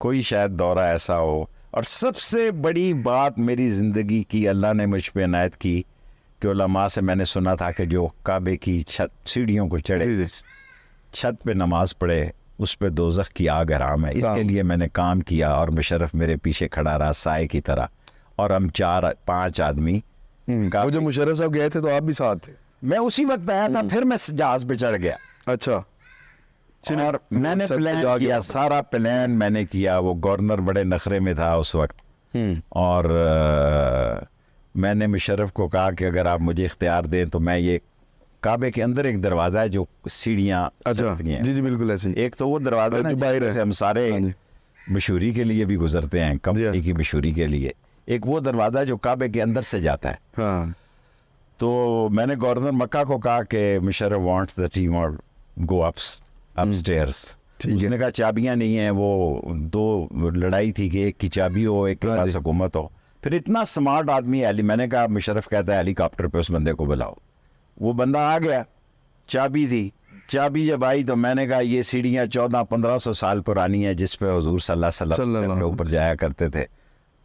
कोई शायद दौरा ऐसा हो। और सबसे बड़ी बात मेरी ज़िंदगी की अल्लाह ने मुझ पे इनायत की कि उलमा से मैंने सुना था कि जो काबे की छत सीढ़ियों को चढ़े, छत पे नमाज पढ़े, उस पे दोज़ख की आग हराम है। इसके लिए मैंने काम किया और मुशर्रफ मेरे पीछे खड़ा रहा साए की तरह, और हम 4-5 आदमी। वो जब मुशर्रफ साहब गए थे तो आप भी साथ थे? मैं उसी वक्त आया था, फिर मैं जहाज पे चढ़ गया। अच्छा। और मैंने प्लान किया, सारा प्लान मैंने किया। वो गवर्नर बड़े नखरे में था उस वक्त, और मैंने मुशर्रफ को कहा कि अगर आप मुझे इख्तियार दें तो मैं ये काबे के अंदर एक दरवाज़ा है जो सीढ़ियाँ, अच्छा जी जी बिल्कुल ऐसे, एक तो वो दरवाज़ा ना जिससे हम सारे मशहूरी के लिए भी गुजरते हैं, कंपनी की मशहूरी के लिए, एक वो दरवाज़ा जो काबे के अंदर से जाता है। हाँ। तो मैंने गवर्नर मक्का को कहा कि मुशर्रफ वांट्स द टीम और गो अपस्टेयर्स। उसने कहा चाबियां नहीं है, वो 2 लड़ाई थी कि एक की चाबी हो, एक के पास हुकूमत हो। फिर इतना स्मार्ट आदमी है, मैंने कहा मुशर्रफ कहता है हेलीकॉप्टर पे उस बंदे को बुलाओ। वो बंदा आ गया, चाबी थी। चाबी जब आई तो मैंने कहा ये सीढ़ियाँ 1400-1500 साल पुरानी है जिस पे हुजूर सल्लल्लाहु अलैहि वसल्लम के ऊपर जाया करते थे।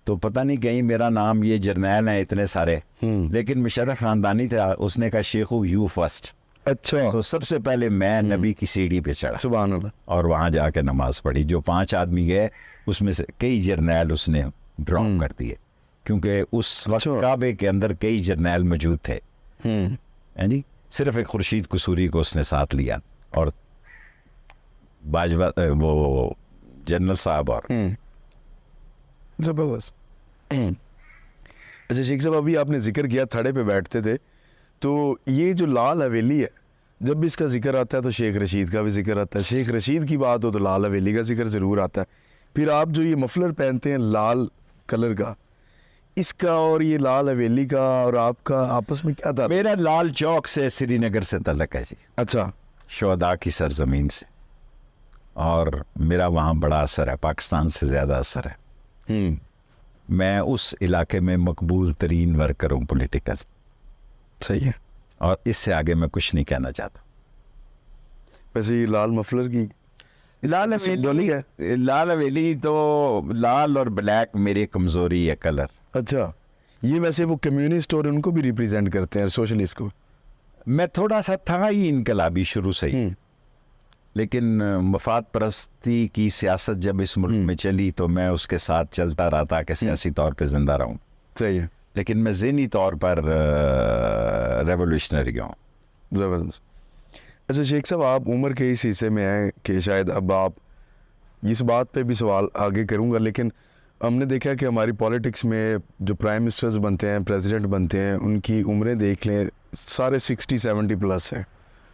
तो पता नहीं कहीं मेरा नाम, ये जर्नैल है इतने सारे, लेकिन मुशर्रफ खानदानी था। उसने कहा शेखू यू फर्स्ट। अच्छा। तो सबसे पहले मैं नबी की सीढ़ी पे चढ़ा, सुभान अल्लाह, और वहाँ जाके नमाज पढ़ी। जो 5 आदमी गए उसमें से कई जर्नैल उसने ड्रॉप कर दिए, क्योंकि उस वक्त काबे के अंदर कई जर्नैल मौजूद थे। हैं जी, सिर्फ एक खुर्शीद कसूरी को उसने साथ लिया, और बाजवा वो जनरल साहब और जबरदस्त। अच्छा शेख साहब, अभी आपने जिक्र किया थड़े पे बैठते थे, तो ये जो लाल हवेली है, जब भी इसका जिक्र आता है तो शेख रशीद का भी जिक्र आता है, शेख रशीद की बात हो तो लाल हवेली का जिक्र ज़रूर आता है। फिर आप जो ये मफलर पहनते हैं लाल कलर का, इसका और ये लाल हवेली का और आपका आपस में क्या था? मेरा लाल चौक से, श्रीनगर से तल्लक है जी। अच्छा। शोहदा की सरजमीन से, और मेरा वहाँ बड़ा असर है, पाकिस्तान से ज़्यादा असर है। मैं उस इलाके में मकबूल तरीन वर्कर हूँ पॉलिटिकल। सही है। और इससे आगे मैं कुछ नहीं कहना चाहता। वैसे ये लाल मफलर की लाल हवेली है, लाल हवेली तो लाल और ब्लैक मेरी कमज़ोरी है, कलर। अच्छा, ये वैसे वो कम्युनिस्ट और उनको भी रिप्रेजेंट करते हैं, सोशलिस्ट को? मैं थोड़ा सा था ही इनकलाबी शुरू से ही, लेकिन मफाद परस्ती की सियासत जब इस मुल्क में चली तो मैं उसके साथ चलता रहा ताकि सियासी तौर पे जिंदा रहूं। सही है। लेकिन मैं ज़हनी तौर पर रेवोल्यूशनरी हूँ। ज़बरदस्त। अच्छा शेख साहब, आप उम्र के इस हिस्से में हैं कि शायद अब आप, इस बात पे भी सवाल आगे करूँगा, लेकिन हमने देखा कि हमारी पॉलिटिक्स में जो प्राइम मिनिस्टर्स बनते हैं, प्रेसिडेंट बनते हैं, उनकी उम्रें देख लें, सारे 60-70 प्लस हैं।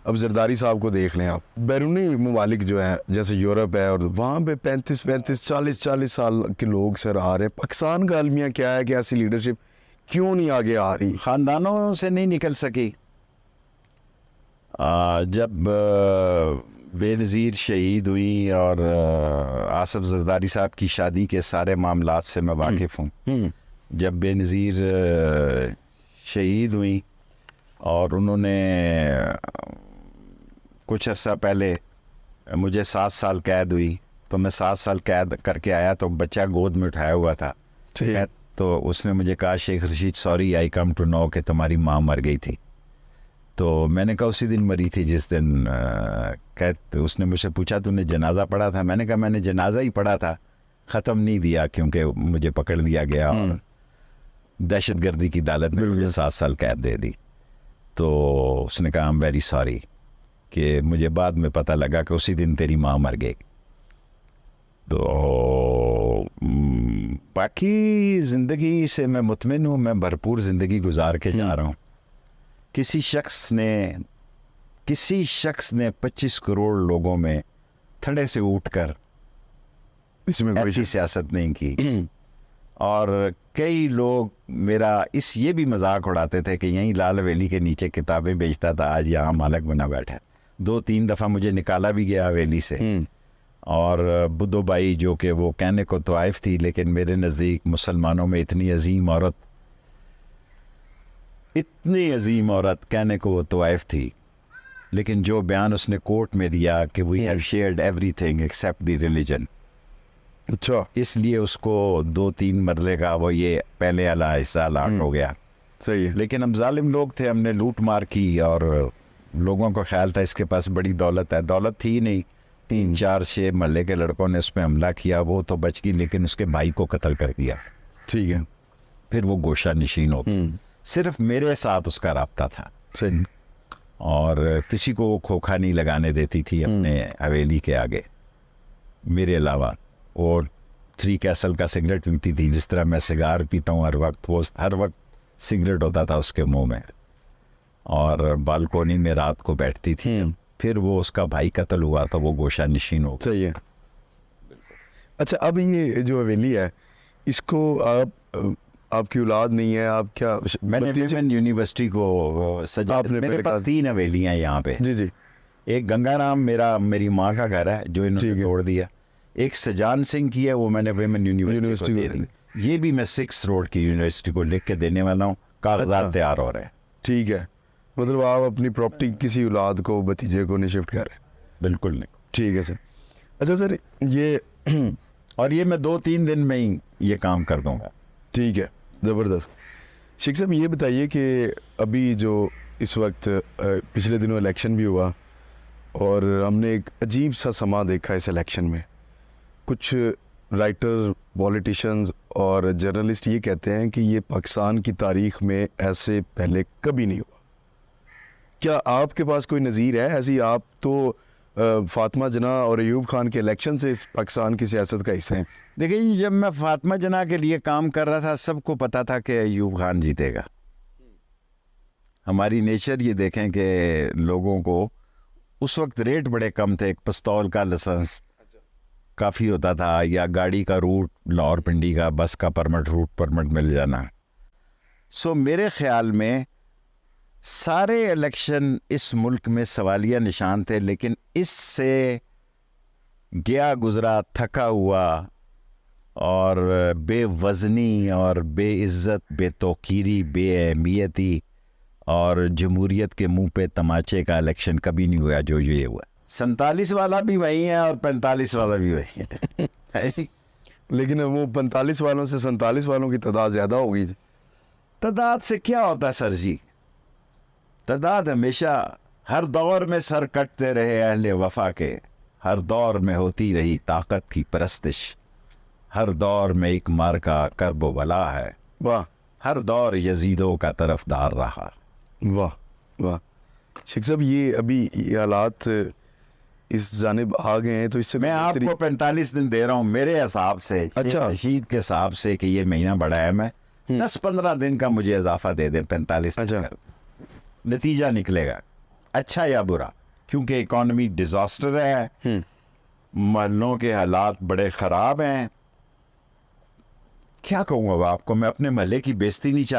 अब जरदारी साहब को देख लें आप, बैरूनी ममालिक जो हैं जैसे यूरोप है, और वहाँ पे 35-35, 40-40 साल के लोग सर आ रहे हैं। पाकिस्तान का अलमिया क्या है कि ऐसी लीडरशिप क्यों नहीं आगे आ रही? ख़ानदानों से नहीं निकल सकी। जब बेनज़ीर शहीद हुई और आसिफ जरदारी साहब की शादी के सारे मामलात से मैं वाकिफ़ हूँ। जब बेनज़ीर शहीद हुई और उन्होंने कुछ अर्सा पहले, मुझे 7 साल कैद हुई, तो मैं 7 साल कैद करके आया तो बच्चा गोद में उठाया हुआ था। तो उसने मुझे कहा Sheikh Rashid sorry I come to know कि तुम्हारी माँ मर गई थी। तो मैंने कहा उसी दिन मरी थी जिस दिन कैद। तो उसने मुझसे पूछा तूने जनाजा पढ़ा था? मैंने कहा मैंने जनाजा ही पढ़ा था, ख़त्म नहीं दिया क्योंकि मुझे पकड़ लिया गया और दहशतगर्दी की अदालत में मुझे 7 साल कैद दे दी। तो उसने कहा आई एम वेरी सॉरी कि मुझे बाद में पता लगा कि उसी दिन तेरी माँ मर गई। तो बाकी ज़िंदगी से मैं मुतमिन हूँ, मैं भरपूर ज़िंदगी गुजार के जा रहा हूँ। किसी शख्स ने 25 करोड़ लोगों में थड़े से उठकर ऐसी सियासत नहीं की। और कई लोग मेरा ये भी मजाक उड़ाते थे कि यहीं लाल हवेली के नीचे किताबें बेचता था, आज यहाँ मालक बना बैठा है। 2-3 दफ़ा मुझे निकाला भी गया हवेली से। और बुद्धो बाई जो कि वो कहने को तवाइफ थी, लेकिन मेरे नज़दीक मुसलमानों में इतनी अजीम औरत कहने को वो तवाइफ थी, लेकिन जो बयान उसने कोर्ट में दिया कि we have shared everything except the religion, अच्छा, इसलिए उसको 2-3 मरले का वो ये पहले वाला हिस्सा अलाट हो गया। सही है। लेकिन हम जालिम लोग थे, हमने लूट मार की और लोगों को ख्याल था इसके पास बड़ी दौलत है। दौलत थी ही नहीं, 3-4-6 महल्ले के लड़कों ने उस पर हमला किया, वो तो बच गई लेकिन उसके भाई को कत्ल कर दिया। ठीक है। फिर वो गोशा नशीन हो गई। सिर्फ मेरे साथ उसका राब्ता था सही। और किसी को वो खोखा नहीं लगाने देती थी अपने हवेली के आगे मेरे अलावा। और 3 कैसल का सिगरेट पीती थी, जिस तरह मैं सिगार पीता हूँ हर वक्त, वो हर वक्त सिगरेट होता था उसके मुंह में, और बालकोनी में रात को बैठती थी। फिर वो उसका भाई कत्ल हुआ तो वो गोशा नशीन हो गया। सही है। अच्छा, अब ये जो हवेली है इसको आपकी औलाद नहीं है, आप क्या मैंने विमेन यूनिवर्सिटी को सजा, आपने मेरे पहले पास कहा- 3 हवेलियाँ यहाँ पे। जी जी। एक गंगाराम मेरी माँ का घर है जो इन्होंने तोड़ दिया। एक सजान सिंह की है, वो मैंने विमेन यूनिवर्सिटी को दे दी। ये भी मैं 6 रोड की यूनिवर्सिटी को लिख के देने वाला हूँ, कागजात तैयार हो रहे हैं। ठीक है, मतलब आप अपनी प्रॉपर्टी किसी औलाद को, भतीजे को नहीं शिफ्ट कर रहे? बिल्कुल नहीं। ठीक है सर। अच्छा सर, ये और ये मैं 2-3 दिन में ही ये काम कर दूंगा। ठीक है, ज़बरदस्त। शेख साहब ये बताइए कि अभी जो इस वक्त पिछले दिनों इलेक्शन भी हुआ और हमने एक अजीब सा समा देखा इस इलेक्शन में। कुछ राइटर, पॉलिटिशियंस और जर्नलिस्ट ये कहते हैं कि ये पाकिस्तान की तारीख में ऐसे पहले कभी नहीं हुआ। क्या आपके पास कोई नज़ीर है ऐसी? आप तो फातिमा जना और अयूब खान के इलेक्शन से इस पाकिस्तान की सियासत का हिस्सा हैं। देखिए, जब मैं फातिमा जना के लिए काम कर रहा था सबको पता था कि अयूब खान जीतेगा। हमारी नेचर ये देखें कि लोगों को उस वक्त रेट बड़े कम थे, एक पिस्तौल का लाइसेंस काफ़ी होता था, या गाड़ी का रूट लाहौर पिंडी का, बस का परमिट, रूट परमिट मिल जाना। सो मेरे ख्याल में सारे इलेक्शन इस मुल्क में सवालिया निशान थे, लेकिन इससे गया गुजरा थका हुआ और बेवज़नी और बेइज्जत, बेतौकीरी, बेअहमियती और जमहूरियत के मुंह पे तमाचे का इलेक्शन कभी नहीं हुआ जो ये हुआ। 47 वाला भी वही है और 45 वाला भी वही है। लेकिन वो 45 वालों से 47 वालों की तादाद ज़्यादा होगी। तादाद से क्या होता है सर जी? तादाद हमेशा हर दौर में सर कटते रहे अहले वफा के, हर दौर में होती रही ताकत की परस्तिश, हर दौर में एक मार्का कर्ब वला है, वाह, हर दौर यजीदों का तरफदार रहा। वाह वाह। शेख साहब, ये अभी ये हालात इस जानिब आ गए हैं तो इससे मैं आपको 45 दिन दे रहा हूँ मेरे हिसाब से। अच्छा। रशीद के हिसाब से कि ये महीना बड़ा है, मैं 10-15 दिन का मुझे इजाफा दे दें, 45 दिन का। नतीजा निकलेगा अच्छा या बुरा, क्योंकि इकॉनमी डिजास्टर है, महलों के हालात बड़े ख़राब हैं। क्या कहूँ अब आपको, मैं अपने महल्ले की बेइज्जती नहीं चाहता।